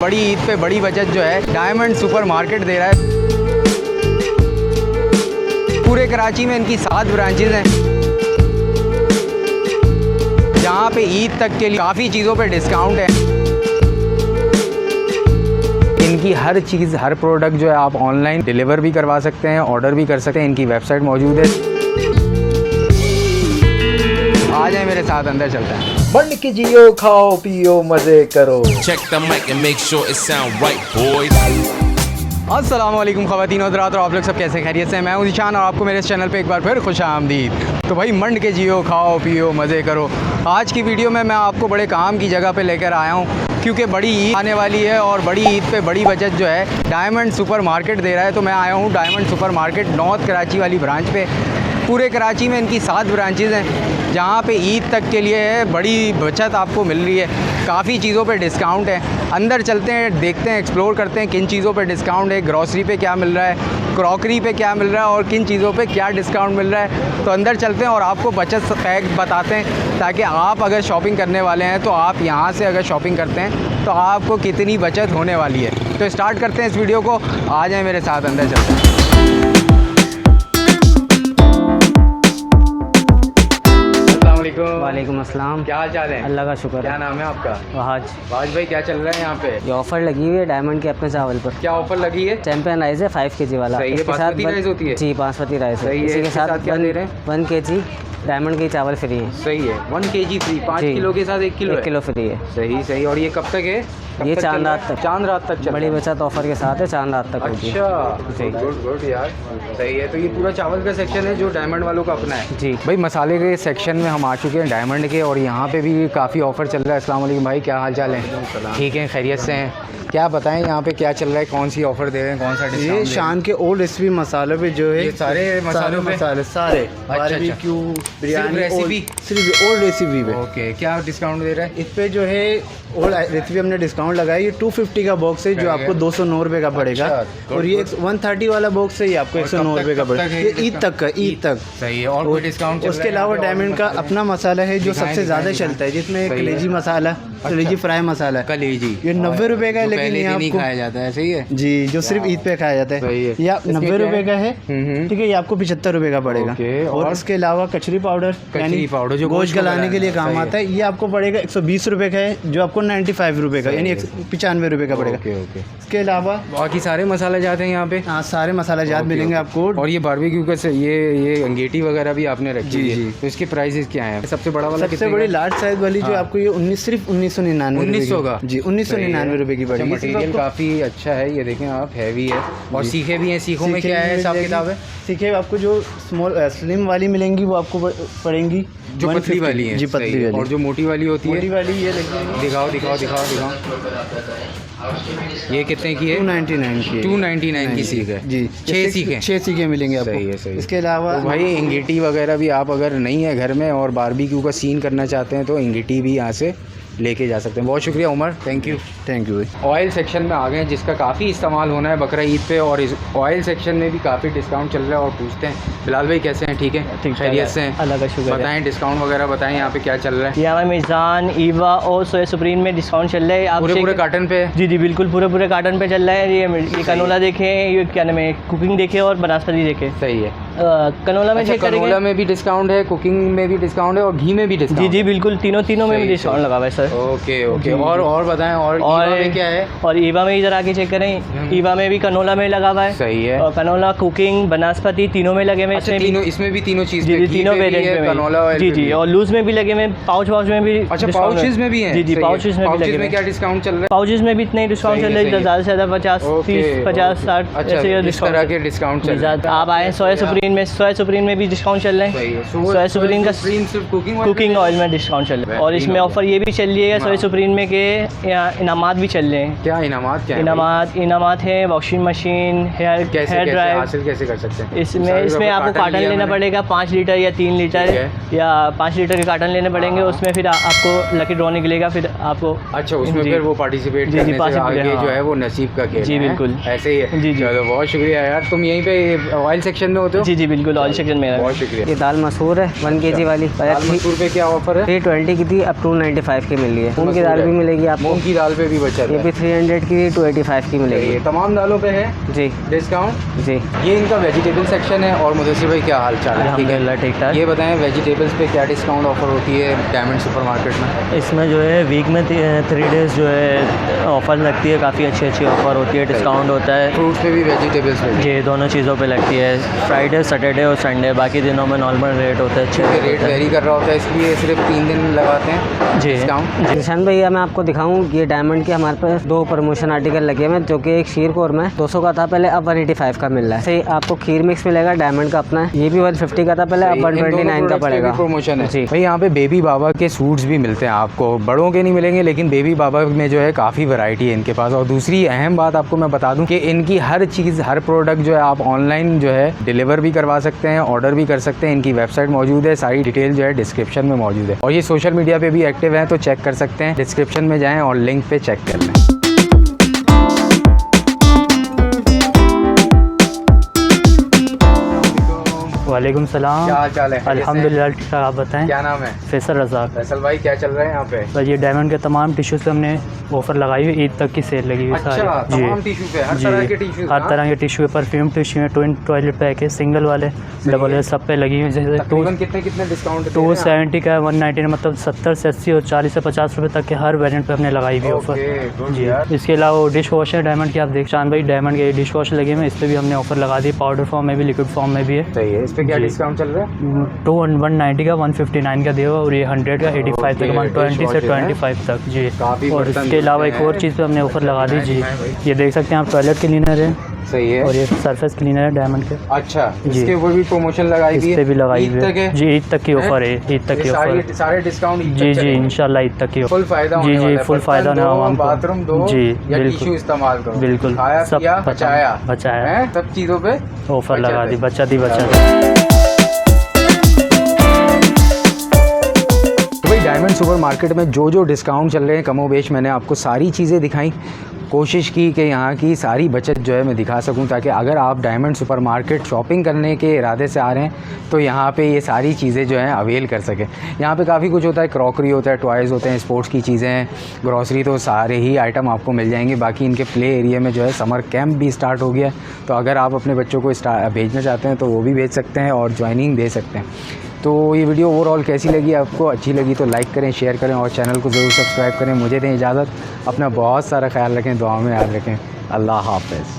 बड़ी ईद पे बड़ी बचत जो है डायमंड सुपर मार्केट दे रहा है। पूरे कराची में इनकी 7 ब्रांचेज हैं जहाँ पे ईद तक के लिए काफ़ी चीज़ों पे डिस्काउंट है। इनकी हर चीज़, हर प्रोडक्ट जो है आप ऑनलाइन डिलीवर भी करवा सकते हैं, ऑर्डर भी कर सकते हैं। इनकी वेबसाइट मौजूद है। आ जाए मेरे साथ, अंदर चलते हैं। बंद के जियो, खाओ पियो मजे करो। Check the mic and make sure it sound right, boys. अस्सलामुअलैकुम ख़वातीन और हज़रात, और आप लोग सब कैसे खैरियत से हैं। मैं हूं ज़ीशान और आपको मेरे इस चैनल पे एक बार फिर खुश आमदीद। तो भाई मंड के जियो, खाओ पियो मज़े करो। आज की वीडियो में मैं आपको बड़े काम की जगह पे लेकर आया हूं, क्योंकि बड़ी ईद आने वाली है और बड़ी ईद पे बड़ी बचत जो है डायमंड सुपर मार्केट दे रहा है। तो मैं आया हूँ diamond super market north Karachi वाली ब्रांच पे। पूरे कराची में इनकी 7 ब्रांचेज़ हैं जहाँ पे ईद तक के लिए बड़ी बचत आपको मिल रही है। काफ़ी चीज़ों पे डिस्काउंट है। अंदर चलते हैं, देखते हैं, एक्सप्लोर करते हैं किन चीज़ों पे डिस्काउंट है, ग्रॉसरी पे क्या मिल रहा है, क्रॉकरी पे क्या मिल रहा है और किन चीज़ों पे क्या डिस्काउंट मिल रहा है। तो अंदर चलते हैं और आपको बचत पैक बताते हैं, ताकि आप अगर शॉपिंग करने वाले हैं तो आप यहाँ से अगर शॉपिंग करते हैं तो आपको कितनी बचत होने वाली है। तो स्टार्ट करते हैं इस वीडियो को। आ जाएँ मेरे साथ, अंदर चलते हैं। वालेकुम अस्सलाम। क्या हाल चाल है? अल्लाह का शुक्र। क्या नाम है आपका? वहाज। वाज भाई, क्या चल रहा है यहाँ पे? ये ऑफर लगी हुई है डायमंड के अपने चावल पर। क्या ऑफर लगी है? चैंपियन राइस है 5 kg वाला। सही है। बासमती राइस होती है? जी, बासमती राइस है। इसी के साथ क्या दे रहे हैं? 1 kg डायमंड के चावल फ्री है। सही है। 1 kg फ्री। 5 किलो के साथ 1 किलो 1 किलो फ्री है। सही सही। और ये कब तक है? ये चांद रात तक। चांद रात तक चल बड़ी बचत ऑफर के साथ है, चांद रात तक होगी। अच्छा, गुड गुड यार, सही है। तो ये पूरा चावल का सेक्शन है जो डायमंड वालों का अपना है। जी भाई, मसाले के सेक्शन में हम आ चुके हैं डायमंड के, और यहाँ पे भी काफ़ी ऑफर चल रहा है। अस्सलाम वालेकुम भाई, क्या हाल चाल है? ठीक है, खैरियत से हैं? क्या बताएं यहाँ पे क्या चल रहा है, कौन सी ऑफर दे रहे हैं, कौन सा डिस्काउंट? ये शान के ओल्ड रेसिपी मसालों पे जो है, ये सारे मसालों पे? मसाले सारे अच्छा। बिरयानी रेसिपी? सिर्फ ओल्ड रेसिपी पे। ओके, क्या डिस्काउंट दे रहा है? इस पे जो है ओल्ड रेसिपी हमने डिस्काउंट लगाया। ये 250 का बॉक्स है जो आपको 209 रुपये का पड़ेगा। अच्छा, और ये 130 वाला बॉक्स है, ये आपको 109 रुपये का पड़ेगा। ये ईद तक का, ईद तक। सही है। और कोई डिस्काउंट? उसके अलावा डायमंड का अपना मसाला है जो सबसे ज़्यादा चलता है, जिसमें कलेजी मसाला, कलेजी फ्राई मसाला, कलेजी, ये 90 रुपये का है। लेकिन ये नहीं आपको खाया जाता है। सही है जी, जो सिर्फ ईद पे खाया जाता सही है। है। ये 90 रुपये का है। ठीक है, ये आपको 75 रुपये का पड़ेगा। ओके। और इसके अलावा कचरी पाउडर, यानी पाउडर जो गोश्त गलाने के लिए काम सही है। आता है, ये आपको पड़ेगा 120 रुपये का है, जो आपको 95 रुपये का, यानी 95 रुपये का पड़ेगा। Okay okay. इसके अलावा बाकी सारे मसाले जाते हैं यहाँ पे? हाँ, सारे मसाला जात मिलेंगे आपको। और ये बारबेक्यू का ये अंगेठी वगैरह भी आपने रखी जी, है? जी। तो इसके प्राइसेस क्या हैं? सबसे बड़ा वाला सबसे बड़ी लार्ज साइज वाली जो आपको ये सिर्फ 1999 1900 का? जी, 1999 रुपये की पड़ेगी। मटेरियल काफ़ी अच्छा है, ये देखें आप, हैवी है। और सीखे भी हैं। सीखों में क्या है हिसाब किताब है? सीखे आपको जो स्लिम वाली मिलेंगी वो आपको पड़ेंगी जो पतली वाली है? जी, पतली वाली। और जो मोटी वाली होती है? मोटी वाली ये लेकिन दिखाओ दिखाओ दिखाओ दिखाओ। ये कितने की है? 299 की। 299 की सीख है जी। 6 सीखें? 6 सीखें मिलेंगे आपको। सही है सही है। इसके अलावा तो भाई अंगीठी वगैरह भी आप अगर नहीं है घर में और बारबेक्यू का सीन करना चाहते हैं तो अंगीठी भी यहाँ से लेके जा सकते हैं। बहुत शुक्रिया Umar, thank you. Thank you. Oil section में आ गए हैं, जिसका काफ़ी इस्तेमाल होना है बकरा ईद पे, और इस ऑयल सेक्शन में भी काफ़ी डिस्काउंट चल रहा है। और पूछते हैं बिलाल भाई कैसे हैं? ठीक है, खैरियत से हैं? अल्लाह का शुक्र है। बताएं डिस्काउंट वगैरह बताएं, यहाँ पे क्या चल रहा है? यहाँ मिज़ान, ईवा और सोया सुप्रीम में डिस्काउंट चल रहा है। आप पूरे कार्टन पे? जी जी बिल्कुल, पूरे कार्टन पे चल रहा है। ये कनोला देखें, ये क्या नाम है, कुकिंग देखें और बनास्पति देखें। सही है। कनोला में चेक करेंगे। कनोला में भी डिस्काउंट है, कुकिंग में भी डिस्काउंट है और घी में भी डिस्काउंट? जी जी बिल्कुल, तीनों में भी डिस्काउंट लगा हुआ है सर। Okay okay. और बताएं, और ईवा में क्या है? और ईवा में इधर आके चेक करें, ईवा में भी कनोला में लगा हुआ है। सही है। और कनोला, कुकिंग, बनास्पति तीनों में लगे हुए। इसमें भी तीनों चीज़? जी, तीनों वेरिएंट में कनोला ऑयल? जी जी। और लूज में भी लगे हुए, पाउच में भी। अच्छा, पाउचेस में भी है? जी जी, पाउचेस में भी लगे हुए। क्या डिस्काउंट चल रहा है? पाउचेस में भी इतने डिस्काउंट चल रहे हैं, ज़्यादा से ज़्यादा 50, 30, 50, 60 ऐसे डिस्काउंट के डिस्काउंट चल रहे हैं। आप आए सोया सुप्रीम में भी डिस्काउंट चल रहे हैं। सोया सुप्रीम का कुकिंग ऑयल में डिस्काउंट चल रहा है। और इसमें ऑफर ये भी चल रही है सोया सुप्रीम में के इनामात भी चल रहे हैं। क्या इनामात? क्या इनामात है, वॉशिंग मशीन, हेयर ड्रायर। हासिल कैसे कर सकते हैं? इसमें आपको कार्टन लेना पड़ेगा 5 लीटर या 3 लीटर या 5 लीटर के कार्टन लेने पड़ेंगे। उसमें फिर आपको लकी ड्रॉ निकलेगा, फिर आपको। अच्छा, उसमें फिर वो पार्टिसिपेट करने से आगे जो है वो नसीब का खेल है। जी बिल्कुल, ऐसे ही है। जी जी। चलो, बहुत शुक्रिया यार। तुम यहीं पे ऑयल सेक्शन में होते हो? जी जी बिल्कुल, ऑयल सेक्शन में। बहुत शुक्रिया। ये दाल मसूर है 1 kg वाली। दाल मसूर पे क्या ऑफर है? 320 की थी, अब 295 की मिल के लिए। मूंग की दाल भी मिलेगी आपको। मूंग की दाल पे भी बचत ये है। भी 300 की 285 की मिलेगी। ये तमाम दालों पे है जी डिस्काउंट। जी। ये इनका वेजिटेबल सेक्शन है। और मुदस्सिर भाई क्या हाल चाल है? ठीक है, अल्हम्दुलिल्लाह ठीक ठाक। ये बताएं वेजिटेबल्स पे क्या डिस्काउंट ऑफर होती है डायमंड सुपरमार्केट में? इसमें जो है वीक में 3 डेज़ जो है ऑफ़र लगती है, काफ़ी अच्छी अच्छी ऑफ़र होती है, डिस्काउंट होता है। फ्रूट्स पे भी वेजिटेबल्स पे भी? जी, दोनों चीज़ों पे लगती है, फ्राइडे, सैटरडे और संडे। बाकी दिनों में नॉर्मल रेट होता है, अच्छे रेट होता है। वेरी कर रहा होता है, इसलिए सिर्फ 3 दिन लगाते हैं जी डिस्काउंट। निशान भैया मैं आपको दिखाऊं, ये डायमंड के हमारे पास 2 प्रमोशन आर्टिकल लगे हुए हैं, जो कि एक शीर कोरमा 200 का था पहले, अब 185 का मिल रहा है। सही आपको खीर मिक्स मिलेगा डायमंड का अपना, ये भी 150 का था पहले, अब 129 का पड़ेगा। प्रमोशन है जी। भाई। यहाँ पे बेबी बाबा के सूट्स भी मिलते हैं आपको, बड़ों के नहीं मिलेंगे लेकिन बेबी बाबा में जो है काफ़ी वैरायटी है इनके पास। और दूसरी अहम बात आपको मैं बता दूं कि इनकी हर चीज़, हर प्रोडक्ट जो है आप ऑनलाइन जो है डिलीवर भी करवा सकते हैं, ऑर्डर भी कर सकते हैं। इनकी वेबसाइट मौजूद है, सारी डिटेल जो है डिस्क्रिप्शन में मौजूद है। और ये सोशल मीडिया पे भी एक्टिव है, तो चेक कर सकते हैं, डिस्क्रिप्शन में जाएँ और लिंक पे चेक कर लें। वालेकुम सलाम। क्या हाल चाल है? अल्हम्दुलिल्लाह ठीक ठाक। आप बताएं। क्या नाम है? फैसल रज़ाक। फैसल भाई क्या चल रहा है यहाँ पे? बस ये डायमंड के तमाम टिश्यूज़ पे हमने ऑफ़र लगाई हुई, ईद तक की सेल लगी हुई अच्छा, सारी। तमाम टिश्यू पे हर तरह के टिश्यू, हर तरह के टिश्यू है, परफ्यूम टिश्यू है, ट्विन टॉयलेट पैक है, सिंगल वाले, डबल है, सब पे लगी हुई। जैसे तकरीबन कितने डिस्काउंट? 270 का है, 190 मतलब 70 से 80 और 40 से 50 रुपये तक के हर वेरिएंट पे हमने लगाई हुई ऑफ़र जी। इसके अलावा डिश वॉश है डायमंड की, आप देख चांद भाई डायमंड के डिश वॉश लगे हुए हैं, इस पर भी हमने ऑफ़र लगा दी, पाउडर फॉर्म में भी, लिक्विड फॉर्म में भी है। सही है। इस पे क्या जी। डिस्काउंट चल रहा है? 190 का 159 का देगा, और ये 100 का 85 तक, 120 से 25 तक जी। काफ़ी और बर्तन इसके अलावा एक मिलते और हैं। चीज़ पे हमने ऑफ़र लगा दी जी। ये देख सकते हैं आप, टॉयलेट क्लीनर है सही है। और ये सरफेस क्लीनर है डायमंड के। अच्छा, जी। इसके ऊपर भी प्रमोशन लगाई इस हुई है? पे भी लगाई ईद हुई तक है? है जी, ईद तक की ऑफ़र है, ईद तक की ऑफ़र। सारे डिस्काउंट ईद जी तक जी चलेंगे? इंशाल्लाह ईद तक की फुल फायदा जी होने वाला जी है। फुल फ़ायदा बर्तन होने दो, वाला हमको। बाथरूम दो जी या टिश्यू बिल्कुल इस्तेमाल करो, बिल्कुल, खाया सब पिया बचाया बचाया हैं? सब चीज़ों पे ऑफ़र लगा दी, बचा दी। तो भाई डायमंड सुपर मार्केट में जो डिस्काउंट चल रहे हैं कमोबेश मैंने आपको सारी चीज़ें दिखाई, कोशिश की कि यहाँ की सारी बचत जो है मैं दिखा सकूँ, ताकि अगर आप डायमंड सुपर मार्केट शॉपिंग करने के इरादे से आ रहे हैं तो यहाँ पे ये सारी चीज़ें जो हैं अवेल कर सकें। यहाँ पे काफ़ी कुछ होता है, क्रॉकरी होता है, टॉयज़ होते हैं, स्पोर्ट्स की चीज़ें हैं, ग्रॉसरी, तो सारे ही आइटम आपको मिल जाएंगे। बाकी इनके प्ले एरिया में जो है समर कैंप भी स्टार्ट हो गया है, तो अगर आप अपने बच्चों को भेजना चाहते हैं तो वो भी भेज सकते हैं और ज्वाइनिंग दे सकते हैं। तो ये वीडियो ओवरऑल कैसी लगी आपको? अच्छी लगी तो लाइक करें, शेयर करें और चैनल को ज़रूर सब्सक्राइब करें। मुझे दें इजाज़त, अपना बहुत सारा ख्याल रखें, दुआ में याद रखें। अल्लाह हाफ़िज़।